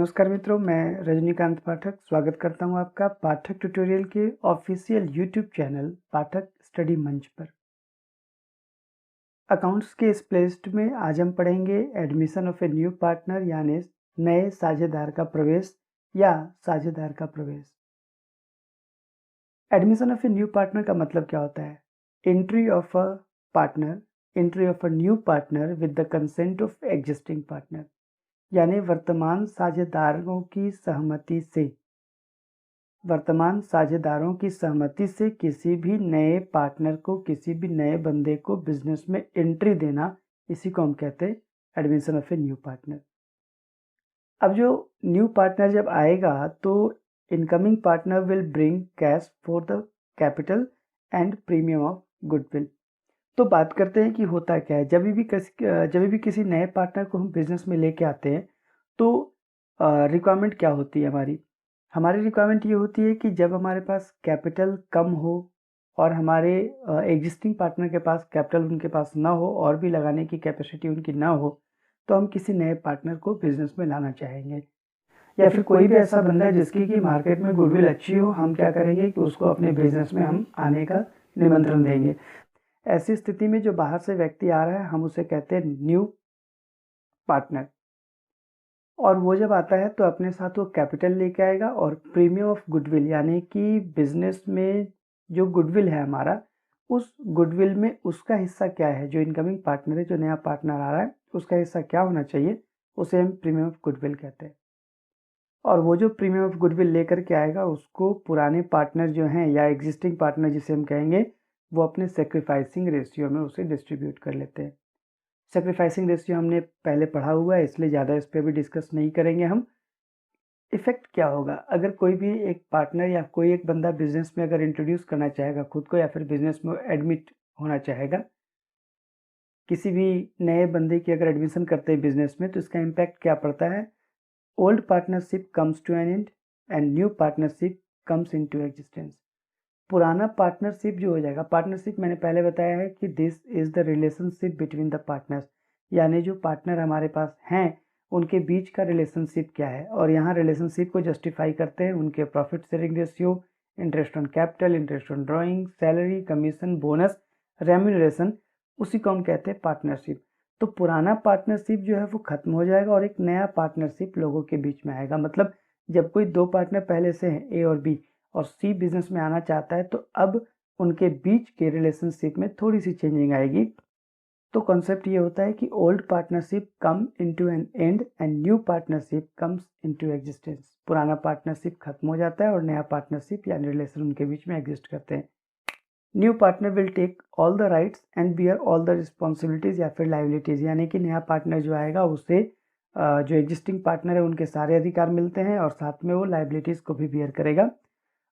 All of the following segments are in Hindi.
नमस्कार मित्रों, मैं रजनीकांत पाठक स्वागत करता हूं आपका पाठक ट्यूटोरियल के ऑफिशियल यूट्यूब चैनल पाठक स्टडी मंच पर। अकाउंट्स के इस प्लेलिस्ट में आज हम पढ़ेंगे admission of a new partner यानी नए साझेदार का प्रवेश या साझेदार का प्रवेश। Admission of a new partner का मतलब क्या होता है? Entry of a partner, entry of a new partner with the consent of existing partner, यानी वर्तमान साझेदारों की सहमति से, वर्तमान साझेदारों की सहमति से किसी भी नए पार्टनर को, किसी भी नए बंदे को बिजनेस में एंट्री देना, इसी को हम कहते हैं admission of a new partner. अब जो न्यू पार्टनर जब आएगा तो incoming partner will bring cash for the capital and premium of goodwill. तो बात करते हैं कि होता क्या है। जब भी किसी नए पार्टनर को हम बिजनेस में लेके आते हैं तो रिक्वायरमेंट क्या होती है हमारी रिक्वायरमेंट ये होती है कि जब हमारे पास कैपिटल कम हो और हमारे एग्जिस्टिंग पार्टनर के पास कैपिटल उनके पास ना हो और भी लगाने की कैपेसिटी उनकी ना हो, तो हम किसी नए पार्टनर को बिजनेस में लाना चाहेंगे। या फिर कोई भी ऐसा बंदा है जिसकी कि मार्केट में गुडविल अच्छी हो, हम क्या करेंगे कि उसको अपने बिजनेस में हम आने का निमंत्रण देंगे। ऐसी स्थिति में जो बाहर से व्यक्ति आ रहा है हम उसे कहते हैं न्यू पार्टनर, और वो जब आता है तो अपने साथ वो कैपिटल लेके आएगा और प्रीमियम ऑफ गुडविल, यानी कि बिजनेस में जो गुडविल है हमारा, उस गुडविल में उसका हिस्सा क्या है, जो इनकमिंग पार्टनर है, जो नया पार्टनर आ रहा है, उसका हिस्सा क्या होना चाहिए, उसे हम प्रीमियम ऑफ गुडविल कहते हैं। और वो जो प्रीमियम ऑफ गुडविल लेकर के आएगा उसको पुराने पार्टनर जो हैं या एग्जिस्टिंग पार्टनर जिसे हम कहेंगे, वो अपने सेक्रीफाइसिंग रेशियो में उसे डिस्ट्रीब्यूट कर लेते हैं। सेक्रीफाइसिंग रेशियो हमने पहले पढ़ा हुआ है, इसलिए ज़्यादा इस पर भी डिस्कस नहीं करेंगे हम। इफेक्ट क्या होगा अगर कोई भी एक पार्टनर या कोई एक बंदा बिजनेस में अगर इंट्रोड्यूस करना चाहेगा खुद को, या फिर बिजनेस में एडमिट होना चाहेगा, किसी भी नए बंदे की अगर एडमिशन करते हैं बिजनेस में, तो इसका इम्पैक्ट क्या पड़ता है? Old partnership comes to an end and new partnership comes into existence. पुराना पार्टनरशिप जो हो जाएगा, पार्टनरशिप मैंने पहले बताया है कि this is the relationship between the partners, यानी जो पार्टनर हमारे पास हैं उनके बीच का रिलेशनशिप क्या है। और यहाँ रिलेशनशिप को जस्टिफाई करते हैं उनके profit sharing ratio, interest on capital, interest on drawing, salary, commission, bonus, remuneration, उसी को हम कहते हैं पार्टनरशिप। तो पुराना पार्टनरशिप जो है वो खत्म हो जाएगा और एक नया पार्टनरशिप लोगों के बीच में आएगा। मतलब जब कोई दो पार्टनर पहले से हैं, ए और बी, और सी बिजनेस में आना चाहता है, तो अब उनके बीच के रिलेशनशिप में थोड़ी सी चेंजिंग आएगी। तो कॉन्सेप्ट ये होता है कि old partnership come into an end and new partnership comes into existence. पुराना पार्टनरशिप खत्म हो जाता है और नया पार्टनरशिप यानी रिलेशन उनके बीच में एग्जिस्ट करते हैं। New partner will take all the rights and bear all the responsibilities या फिर लाइबिलिटीज, यानी कि नया पार्टनर जो आएगा उसे जो एग्जिस्टिंग पार्टनर है उनके सारे अधिकार मिलते हैं और साथ में वो लाइबिलिटीज को भी बियर करेगा।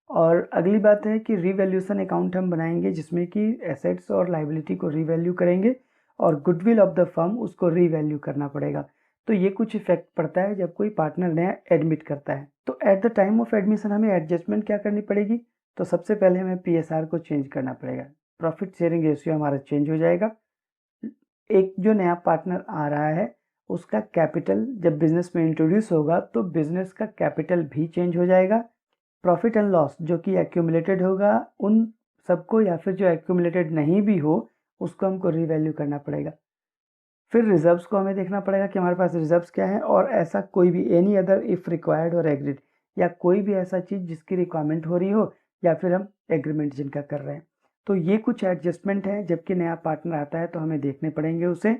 और अगली बात है कि रीवैल्यूएशन अकाउंट हम बनाएंगे जिसमें कि एसेट्स और लाइबिलिटी को रीवैल्यू करेंगे और गुडविल ऑफ द फर्म उसको रीवैल्यू करना पड़ेगा। तो ये कुछ इफेक्ट पड़ता है जब कोई पार्टनर नया एडमिट करता है। तो at the time of admission हमें एडजस्टमेंट क्या करनी पड़ेगी? तो सबसे पहले हमें पीएसआर को चेंज करना पड़ेगा, प्रॉफिट शेयरिंग रेशियो हमारा चेंज हो जाएगा। एक जो नया पार्टनर आ रहा है उसका कैपिटल जब बिजनेस में इंट्रोड्यूस होगा तो बिजनेस का कैपिटल भी चेंज हो जाएगा। प्रॉफिट एंड लॉस जो कि एक्यूमुलेटेड होगा उन सबको, या फिर जो एक्यूमुलेटेड नहीं भी हो उसको हमको रीवैल्यू करना पड़ेगा। फिर रिजर्व्स को हमें देखना पड़ेगा कि हमारे पास रिजर्व्स क्या है, और ऐसा कोई भी एनी अदर इफ रिक्वायर्ड और एग्रीड, या कोई भी ऐसा चीज़ जिसकी रिक्वायरमेंट हो रही हो या फिर हम एग्रीमेंट जिनका कर रहे हैं। तो ये कुछ एडजस्टमेंट है जबकि नया पार्टनर आता है तो हमें देखने पड़ेंगे उसे।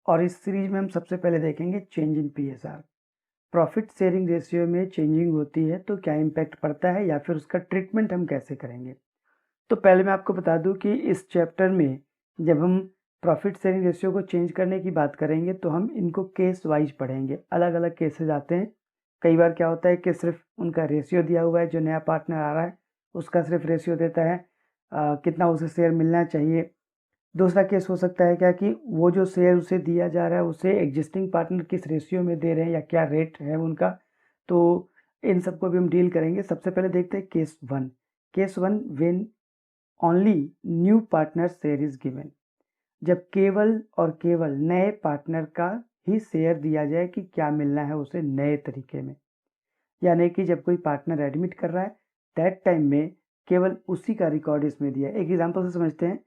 और इस सीरीज में हम सबसे पहले देखेंगे change in PSR. Profit sharing ratio में चेंजिंग होती है तो क्या इम्पैक्ट पड़ता है या फिर उसका ट्रीटमेंट हम कैसे करेंगे। तो पहले मैं आपको बता दूं कि इस चैप्टर में जब हम प्रॉफिट शेयरिंग रेशियो को चेंज करने की बात करेंगे तो हम इनको केस वाइज पढ़ेंगे, अलग अलग केसेस आते हैं। कई बार क्या होता है कि सिर्फ उनका रेशियो दिया हुआ है, जो नया पार्टनर आ रहा है उसका सिर्फ रेशियो देता है, कितना उसे शेयर मिलना चाहिए। दूसरा केस हो सकता है क्या कि वो जो शेयर उसे दिया जा रहा है उसे एग्जिस्टिंग पार्टनर किस रेशियो में दे रहे हैं या क्या रेट है उनका। तो इन सबको भी हम डील करेंगे। सबसे पहले देखते हैं case one. Case one, when only new partner share is given, जब केवल और केवल नए पार्टनर का ही शेयर दिया जाए कि क्या मिलना है उसे नए तरीके में। यानी कि जब कोई पार्टनर एडमिट कर रहा है दैट टाइम में केवल उसी का रिकॉर्ड इसमें दिया है। एक एग्जांपल से समझते हैं,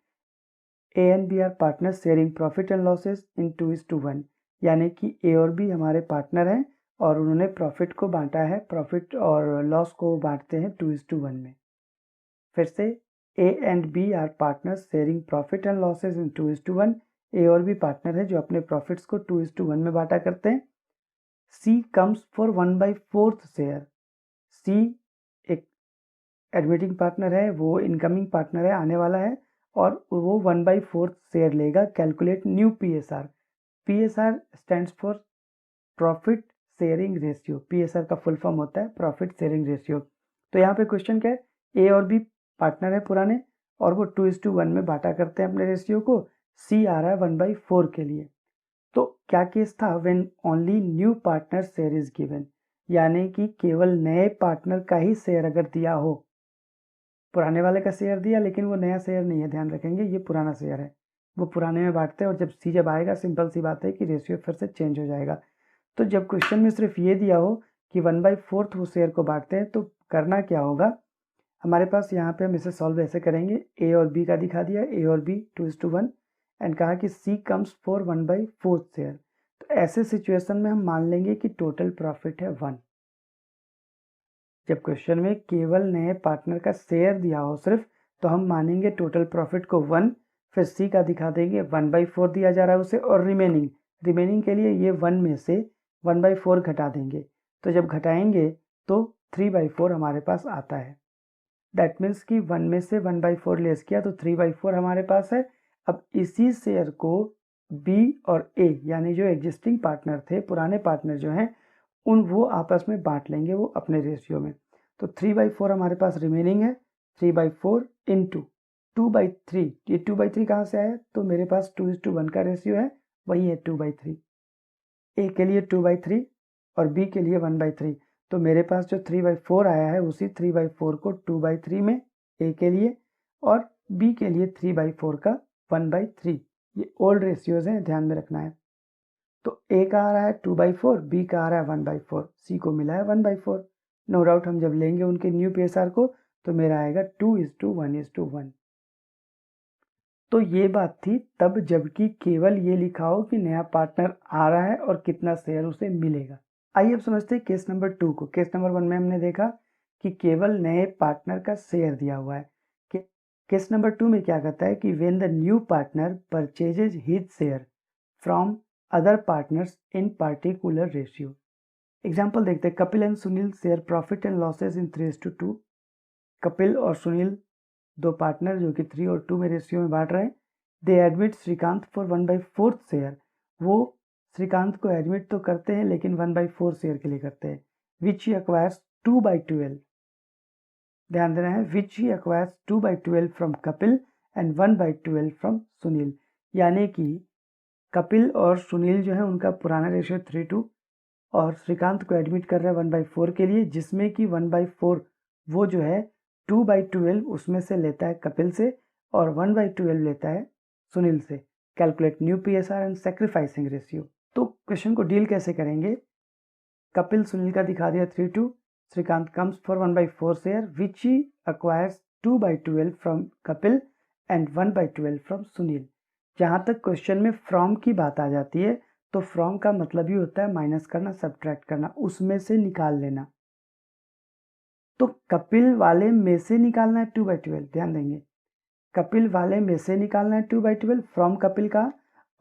A and B are partner sharing profit and losses in 2:1, यानी कि ए और बी हमारे पार्टनर हैं और उन्होंने प्रॉफिट को बांटा है, प्रॉफिट और लॉस को बांटते हैं 2:1 में। फिर से A and B are partners sharing profit and losses in 2:1, A और बी पार्टनर है जो अपने प्रॉफिट्स को 2:1 में बांटा करते हैं। सी कम्स फॉर 1/4 शेयर। सी एक एडमिटिंग पार्टनर है, वो इनकमिंग पार्टनर है, आने वाला है, और वो 1/4 शेयर लेगा। Calculate new PSR. PSR stands for profit sharing ratio. PSR का फुल फॉर्म होता है प्रॉफिट शेयरिंग रेशियो। तो यहाँ पे क्वेश्चन क्या है, ए और बी पार्टनर है पुराने और वो 2:1 में बांटा करते हैं अपने रेशियो को। सी आ रहा है 1/4 के लिए। तो क्या केस था, when only new partner share is given, यानी कि केवल नए पार्टनर का ही शेयर अगर दिया हो। पुराने वाले का शेयर दिया लेकिन वो नया शेयर नहीं है, ध्यान रखेंगे ये पुराना शेयर है, वो पुराने में बांटते हैं और जब सी जब आएगा सिंपल सी बात है कि रेशियो फिर से चेंज हो जाएगा। तो जब क्वेश्चन में सिर्फ ये दिया हो कि 1/4 वो शेयर को बांटते हैं तो करना क्या होगा, हमारे पास यहाँ पे हम इसे सॉल्व ऐसे करेंगे, ए और बी का दिखा दिया, ए और बी 2:1 एंड कहा कि सी कम्स फॉर 1/4 शेयर। तो ऐसे सिचुएशन में हम मान लेंगे कि टोटल प्रॉफिट है 1। जब क्वेश्चन में केवल नए पार्टनर का शेयर दिया हो सिर्फ, तो हम मानेंगे टोटल प्रॉफिट को 1, फिर सी का दिखा देंगे 1/4 दिया जा रहा है उसे, और रिमेनिंग के लिए ये 1 में से 1/4 घटा देंगे। तो जब घटाएंगे तो 3/4 हमारे पास आता है। दैट मीन्स कि 1 में से 1/4 लेस किया तो 3/4 हमारे पास है। अब इसी शेयर को बी और ए यानी जो एग्जिस्टिंग पार्टनर थे, पुराने पार्टनर जो हैं, वो आपस में बांट लेंगे वो अपने रेशियो में। तो 3/4 हमारे पास रिमेनिंग है। 3/4 इंटू 2/3, ये 2/3 कहाँ से आया, तो मेरे पास 2:1 का रेशियो है, वही है 2/3। ए के लिए 2/3 और बी के लिए 1/3। तो मेरे पास जो 3/4 आया है उसी 3/4 को 2/3 में ए के लिए और बी के लिए 3/4 का 1/3। ये ओल्ड रेशियोज हैं, ध्यान में रखना है। तो ए का आ रहा है 2/4, बी का आ रहा है 1/4, सी को मिला है 1/4। नो डाउट हम जब लेंगे उनके न्यू पीएसआर को तो मेरा आएगा 2:1:1। तो ये बात थी तब जबकि केवल ये लिखा हो कि नया पार्टनर आ रहा है और कितना शेयर उसे मिलेगा। आइए अब समझते हैं केस नंबर 2 को। केस नंबर 1 में हमने देखा कि केवल नए पार्टनर का शेयर दिया हुआ है। केस नंबर 2 में क्या कहता है कि when the new partner purchases his share from other partners in particular ratio. Example देखते हैं, Kapil and Sunil share profit and losses in 3:2। Kapil और सुनील दो पार्टनर जो कि 3 और 2 में रेशियो में बांट रहे हैं। They admit Srikant for 1/4 share. वो श्रीकांत को एडमिट तो करते हैं लेकिन 1/4 शेयर के लिए करते हैं। विच ही एक्वायर्स 2/12, ध्यान देना है, which he acquires 2/12 from Kapil and 1/12 from Sunil. यानी कि कपिल और सुनील जो है उनका पुराना रेशियो 3:2 और श्रीकांत को एडमिट कर रहे हैं 1/4 के लिए, जिसमें कि 1/4 वो जो है 2/12 उसमें से लेता है कपिल से और 1/12 लेता है सुनील से। Calculate new PSR and sacrificing ratio. तो क्वेश्चन को डील कैसे करेंगे, कपिल सुनील का दिखा दिया 3:2, Srikant comes for 1/4 share which he acquires 2/12 from Kapil and 1/12 from Sunil. जहां तक क्वेश्चन में फ्रॉम की बात आ जाती है तो फ्रॉम का मतलब ही होता है माइनस करना, सब्ट्रैक्ट करना, उसमें से निकाल लेना। तो कपिल वाले में से निकालना है 2/12, ध्यान देंगे, कपिल वाले में से निकालना है 2/12, फ्रॉम कपिल का,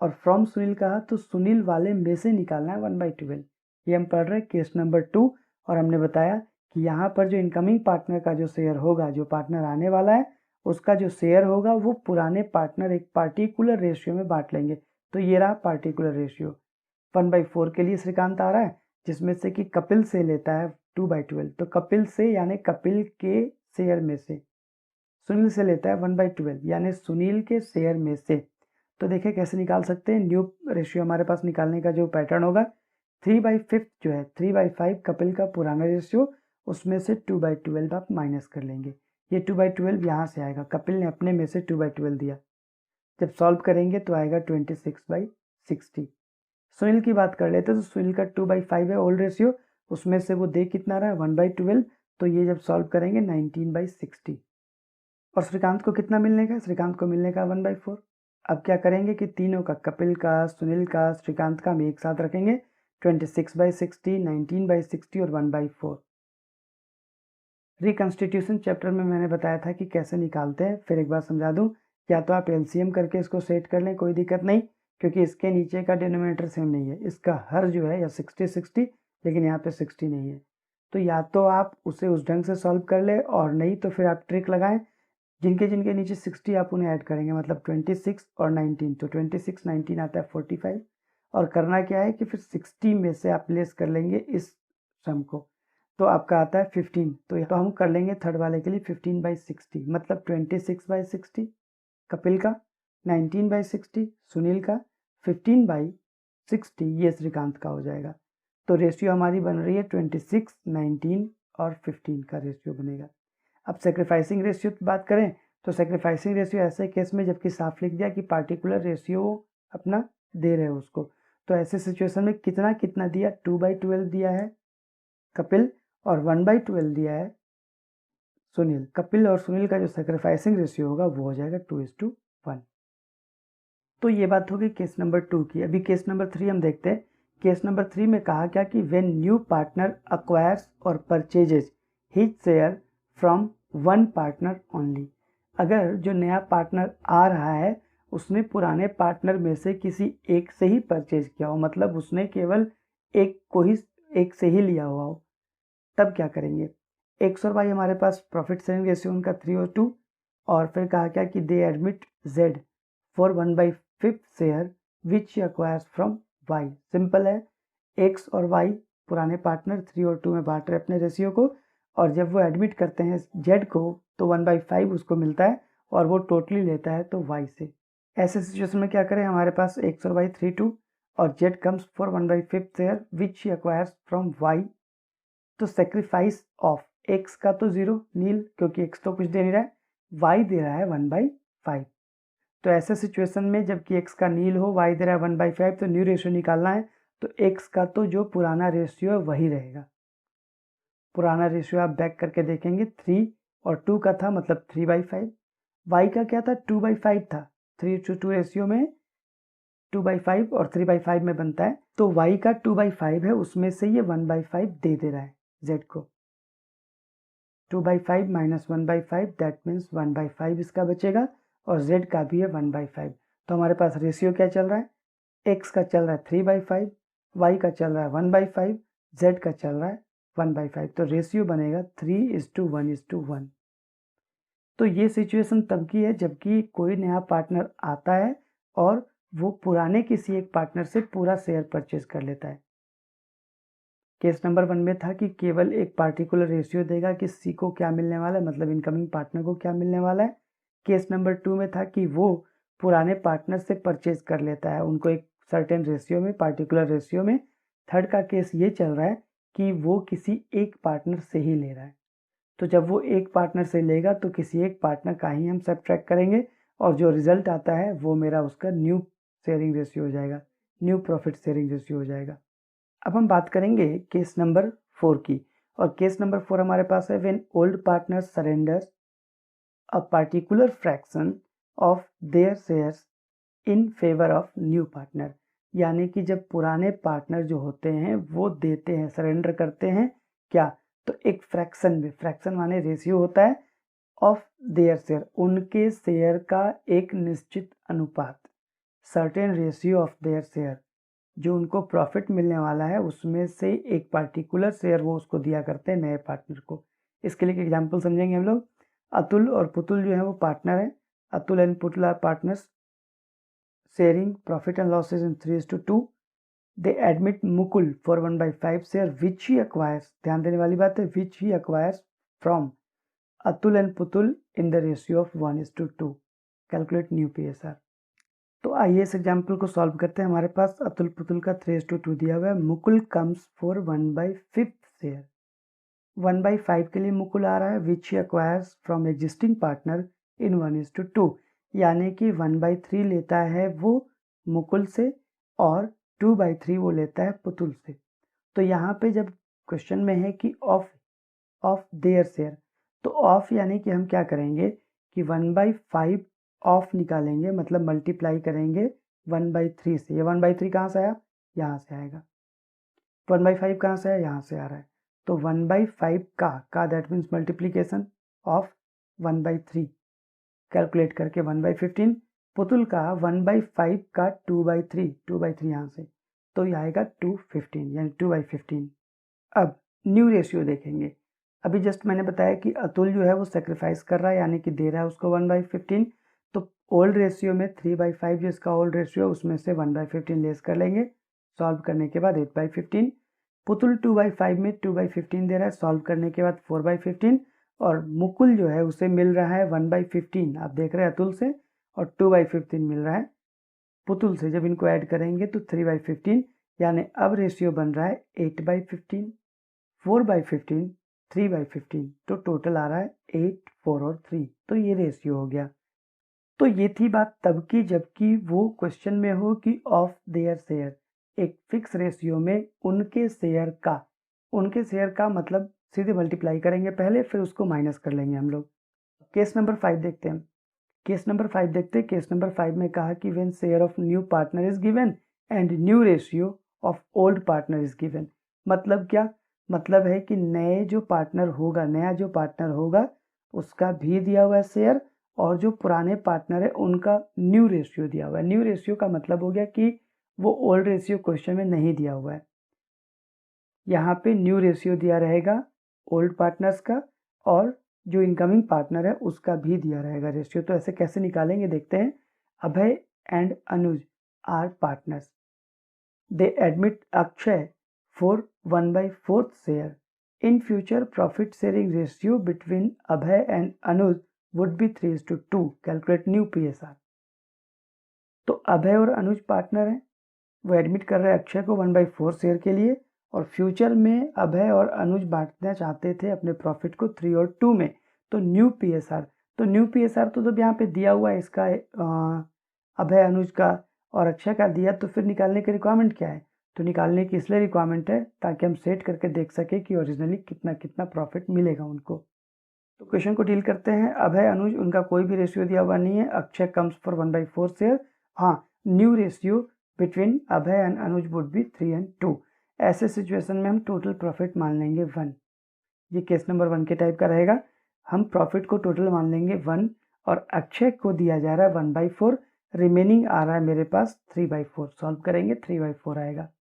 और फ्रॉम सुनील का तो सुनील वाले में से निकालना है 1/12। ये हम पढ़ रहे हैं केस नंबर 2 और हमने बताया कि यहाँ पर जो इनकमिंग पार्टनर का जो शेयर होगा, जो पार्टनर आने वाला है उसका जो शेयर होगा वो पुराने पार्टनर एक पार्टिकुलर रेशियो में बांट लेंगे। तो ये रहा पार्टिकुलर रेशियो। 1/4 के लिए श्रीकांत आ रहा है जिसमें से कि कपिल से लेता है 2/12, तो कपिल से यानी कपिल के शेयर में से, सुनील से लेता है 1/12 यानी सुनील के शेयर में से। तो देखिए कैसे निकाल सकते हैं, न्यू रेशियो हमारे पास निकालने का जो पैटर्न होगा, 3/5 जो है 3/5 कपिल का पुराना रेशियो, उसमें से 2/12 आप माइनस कर लेंगे। ये 2/12 यहाँ से आएगा, कपिल ने अपने में से 2/12 दिया। जब सॉल्व करेंगे तो आएगा 26/60। सुनील की बात कर लेते हैं तो सुनील का 2/5 है ओल्ड रेशियो, उसमें से वो दे कितना रहा है 1/12, तो ये जब सॉल्व करेंगे 19/60। और श्रीकांत को कितना मिलने का, श्रीकांत को मिलने का 1/4। अब क्या करेंगे कि तीनों का, कपिल का, सुनील का, श्रीकांत का हम एक साथ रखेंगे, 26/60, 19/60 और 1/4। रिकंस्टिट्यूशन चैप्टर में मैंने बताया था कि कैसे निकालते हैं, फिर एक बार समझा दूं। या तो आप एलसीएम करके इसको सेट कर लें, कोई दिक्कत नहीं, क्योंकि इसके नीचे का डिनोमिनेटर सेम नहीं है, इसका हर जो है या 60 लेकिन यहाँ पे 60 नहीं है। तो या तो आप उसे उस ढंग से सॉल्व कर ले, और नहीं तो फिर आप ट्रिक लगाएं, जिनके जिनके नीचे 60 आप उन्हें ऐड करेंगे, मतलब 26 और 19, तो 26 19 आता है 45। और करना क्या है कि फिर 60 में से आप लेस कर लेंगे इस सम को, तो आपका आता है 15। तो हम कर लेंगे थर्ड वाले के लिए 15/60, मतलब 26/60 कपिल का, 19/60 सुनील का, 15/60 ये श्रीकांत का हो जाएगा। तो रेशियो हमारी बन रही है 26, 19 और 15 का रेशियो बनेगा। अब सेक्रीफाइसिंग रेशियो की बात करें तो सेक्रीफाइसिंग रेशियो ऐसे केस में जबकि साफ लिख दिया कि पार्टिकुलर रेशियो अपना दे रहे हो उसको, तो ऐसे सिचुएशन में कितना कितना दिया, 2/12 दिया है कपिल और 1/12 दिया है सुनील। कपिल और सुनील का जो सेक्रीफाइसिंग रेशियो होगा वो हो जाएगा 2:1। तो ये बात होगी केस नंबर 2 की। अभी केस नंबर 3 हम देखते हैं। केस नंबर 3 में कहा क्या कि व्हेन न्यू पार्टनर अक्वायर्स और purchases his share from one partner only. अगर जो नया पार्टनर आ रहा है उसने पुराने पार्टनर में से किसी एक से ही परचेज किया हो, मतलब उसने केवल एक से ही लिया हुआ हो, तब क्या करेंगे। एक्स और वाई हमारे पास प्रॉफिट शेयरिंग रेशियो उनका 3:2, और फिर कहा क्या कि they admit Z for 1/5 share which acquires from Y. Simple है, एक्स और वाई पुराने पार्टनर 3:2 में बांट रहे अपने रेशियो को, और जब वो एडमिट करते हैं जेड को तो 1/5 उसको मिलता है और वो टोटली लेता है तो वाई से। ऐसे सिचुएशन में क्या करें, हमारे पास एक्स और वाई 3:2 और Z comes for 1/5 share which acquires from Y. तो सेक्रीफाइस ऑफ एक्स का तो 0 नील, क्योंकि एक्स तो कुछ दे नहीं रहा है, वाई दे रहा है 1/5। तो ऐसे सिचुएशन में जबकि एक्स का नील हो, वाई दे रहा है 1/5, तो न्यू रेशियो निकालना है, तो एक्स का तो जो पुराना रेशियो है वही रहेगा। पुराना रेशियो आप बैक करके देखेंगे 3 और 2 का था, मतलब 3/5। वाई का क्या था, 2/5 था, 3:2 रेशियो में 2/5 और 3/5 में बनता है, तो वाई का 2/5 है, उसमें से ये 1/5 दे रहा है जेड को। 2/5 माइनस 1/5 दैट मीन्स 1/5 इसका बचेगा, और z का भी है 1/5। तो हमारे पास रेशियो क्या चल रहा है, x का चल रहा है 3/5, y का चल रहा है 1/5, z का चल रहा है 1/5। तो रेशियो बनेगा 3:1:1। तो ये सिचुएशन तब की है जबकि कोई नया पार्टनर आता है और वो पुराने किसी एक पार्टनर से पूरा शेयर परचेज कर लेता है। केस नंबर 1 में था कि केवल एक पार्टिकुलर रेशियो देगा कि सी को क्या मिलने वाला है, मतलब इनकमिंग पार्टनर को क्या मिलने वाला है। केस नंबर 2 में था कि वो पुराने पार्टनर से परचेज कर लेता है उनको एक सर्टेन रेशियो में, पार्टिकुलर रेशियो में। थर्ड का केस ये चल रहा है कि वो किसी एक पार्टनर से ही ले रहा है, तो जब वो एक पार्टनर से लेगा तो किसी एक पार्टनर का ही हम सब्ट्रैक्ट करेंगे, और जो रिजल्ट आता है वो मेरा उसका न्यू शेयरिंग रेशियो हो जाएगा, न्यू प्रॉफिट शेयरिंग रेशियो हो जाएगा। अब हम बात करेंगे केस नंबर 4 की, और केस नंबर 4 हमारे पास है when old partner surrenders a particular fraction of their shares in favour of new partner. यानी कि जब पुराने पार्टनर जो होते हैं वो देते हैं, सरेंडर करते हैं क्या, तो एक फ्रैक्शन में, फ्रैक्शन माने रेशियो होता है, ऑफ देयर शेयर, उनके शेयर का एक निश्चित अनुपात, certain ratio of their share, जो उनको प्रॉफिट मिलने वाला है उसमें से एक पार्टिकुलर शेयर वो उसको दिया करते हैं नए पार्टनर को। इसके लिए एक एग्जांपल समझेंगे हम लोग। अतुल और पुतुल जो है वो पार्टनर है, Atul and Putul are partners sharing profit and losses in 3:2। They admit Mukul for 1/5 share which he acquires, ध्यान देने वाली बात है, which he acquires from Atul and Putul in the ratio of 1:2। Calculate new PSR। तो आइए इस एग्जाम्पल को सॉल्व करते हैं। हमारे पास अतुल पुतुल का 3:2 दिया हुआ है, मुकुल कम्स फॉर 1/5 शेयर, 1/5 के लिए मुकुल आ रहा है, which acquires from existing partner in 1:2, यानी कि 1/3 लेता है वो मुकुल से और 2/3 वो लेता है पुतुल से। तो यहाँ पे जब क्वेश्चन में है कि ऑफ देयर शेयर, तो ऑफ यानी कि हम क्या करेंगे कि 1/5 ऑफ निकालेंगे, मतलब मल्टीप्लाई करेंगे 1/3 से। ये 1/3 कहाँ से आया, यहाँ से आएगा। 1/5 कहाँ से आया, यहाँ से आ रहा है। तो 1/5 का that means multiplication of 1/3 calculate करके 1/15, पुतुल का 1/5 का 2/3 यहाँ से, तो ये आएगा 215 यानी 2/15। अब न्यू रेशियो देखेंगे। अभी जस्ट मैंने बताया कि अतुल जो है वो सेक्रीफाइस कर रहा है, यानी कि दे रहा है उसको 1/15। तो ओल्ड रेशियो में 3/5 जो इसका ओल्ड रेशियो है उसमें से 1/15 लेस कर लेंगे। सॉल्व करने के बाद 8/15। पुतुल 2/5 में 2/15 दे रहा है, सॉल्व करने के बाद 4/15। और मुकुल जो है उसे मिल रहा है 1/15, आप देख रहे हैं अतुल से, और 2/15 मिल रहा है पुतुल से। जब इनको ऐड करेंगे तो 3/15, यानी अब रेशियो बन रहा है 8/15, 4/15, 3/15। तो टोटल आ रहा है 8, 4 और 3। तो ये रेशियो हो गया। तो ये थी बात तब की जबकि वो क्वेश्चन में हो कि ऑफ देयर शेयर, एक फिक्स रेशियो में उनके शेयर का मतलब सीधे मल्टीप्लाई करेंगे पहले, फिर उसको माइनस कर लेंगे हम लोग। केस नंबर 5 देखते हैं। केस नंबर 5 में कहा कि when share of new partner is given and new ratio of old partner is given. मतलब क्या, मतलब है कि नया जो पार्टनर होगा उसका भी दिया हुआ है शेयर, और जो पुराने पार्टनर है उनका न्यू रेशियो दिया हुआ है। न्यू रेशियो का मतलब हो गया कि वो ओल्ड रेशियो क्वेश्चन में नहीं दिया हुआ है। यहाँ पे न्यू रेशियो दिया रहेगा ओल्ड पार्टनर्स का, और जो इनकमिंग पार्टनर है उसका भी दिया रहेगा रेशियो। तो ऐसे कैसे निकालेंगे देखते हैं। Abhay and Anuj are partners, they admit Akshay for 1/4 share. In future profit sharing ratio between Abhay and Anuj would be 3:2। Calculate new PSR। तो अभय और अनुज पार्टनर हैं, वो एडमिट कर रहे हैं अक्षय को 1/4 शेयर के लिए, और फ्यूचर में अभय और अनुज बांटना चाहते थे अपने प्रॉफिट को 3 और 2 में। तो न्यू PSR, तो जब यहाँ पे दिया हुआ है इसका अभय अनुज का और अक्षय का दिया, तो फिर निकालने की रिक्वायरमेंट क्या है, तो निकालने की इसलिए रिक्वायरमेंट है ताकि हम सेट करके देख सके कि ओरिजिनली कितना कितना प्रॉफिट मिलेगा उनको। तो क्वेश्चन को डील करते हैं। अभय अनुज उनका कोई भी रेशियो दिया हुआ नहीं है, अक्षय कम्स फॉर 1/4 शेयर। हाँ, new ratio between Abhay and Anuj would B 3 और 2। ऐसे सिचुएशन में हम टोटल प्रॉफिट मान लेंगे 1। ये केस नंबर 1 के टाइप का रहेगा। हम प्रॉफिट को टोटल मान लेंगे 1, और अक्षय को दिया जा रहा है 1/4, रिमेनिंग आ रहा है मेरे पास 3/4। सॉल्व करेंगे 3/4 आएगा।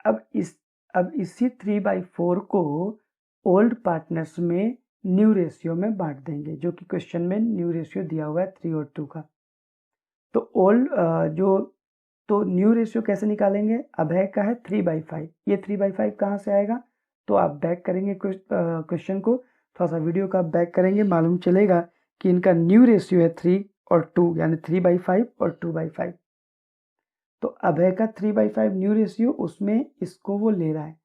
अब इसी 3/4 को ओल्ड पार्टनर्स में न्यू रेशियो में बांट देंगे, जो कि क्वेश्चन में न्यू रेशियो दिया हुआ है 3 और 2 का। तो न्यू रेशियो कैसे निकालेंगे, अभय का है 3/5, ये 3/5 कहाँ से आएगा, तो आप बैक करेंगे क्वेश्चन को, थोड़ा सा वीडियो का बैक करेंगे, मालूम चलेगा कि इनका न्यू रेशियो है 3 और 2, यानी 3/5 और 2/5। तो अभय का 3/5 न्यू रेशियो, उसमें इसको वो ले रहा है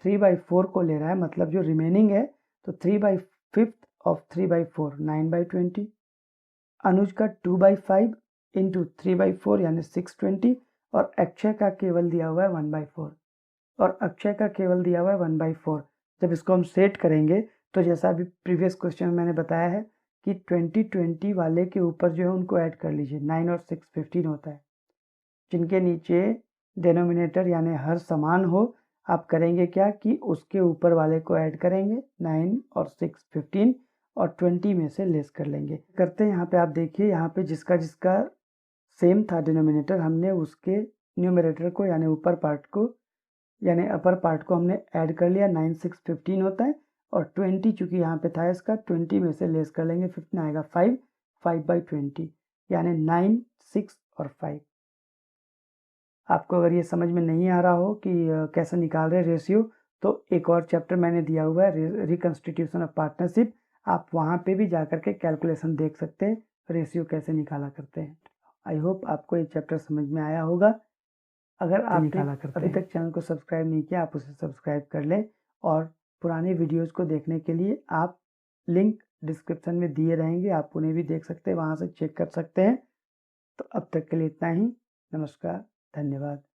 3/4 को ले रहा है, मतलब जो रिमेनिंग है, तो 3/5 ऑफ 3/4 9/20। अनुज का 2/5 इंटू 3/4 यानी 620, और अक्षय का केवल दिया हुआ है 1/4। जब इसको हम सेट करेंगे तो जैसा अभी प्रीवियस क्वेश्चन में मैंने बताया है कि 2020 वाले के ऊपर जो है उनको ऐड कर लीजिए, 9 और 6 15 होता है। जिनके नीचे डिनोमिनेटर यानी हर समान हो, आप करेंगे क्या कि उसके ऊपर वाले को ऐड करेंगे, 9 और 6 15, और 20 में से लेस कर लेंगे। करते हैं यहाँ पे, आप देखिए यहाँ पे जिसका जिसका सेम था डिनोमिनेटर, हमने उसके न्यूमरेटर को यानी ऊपर पार्ट को यानी अपर पार्ट को हमने ऐड कर लिया। 9 6 15 होता है, और 20 चूंकि यहाँ पे था इसका, 20 में से लेस कर लेंगे, 15 आएगा 5/20, यानी 9 6 और 5। आपको अगर ये समझ में नहीं आ रहा हो कि कैसे निकाल रहे रेशियो, तो एक और चैप्टर मैंने दिया हुआ है, रिकंस्टिट्यूशन ऑफ पार्टनरशिप, आप वहाँ पे भी जा करके कैलकुलेशन देख सकते हैं, रेशियो कैसे निकाला करते हैं। आई होप आपको ये चैप्टर समझ में आया होगा। अगर आपने अभी तक चैनल को सब्सक्राइब नहीं किया, आप उसे सब्सक्राइब कर लें, और पुराने वीडियोस को देखने के लिए आप लिंक डिस्क्रिप्शन में दिए रहेंगे, आप उन्हें भी देख सकते हैं, वहाँ से चेक कर सकते हैं। तो अब तक के लिए इतना ही। नमस्कार, धन्यवाद।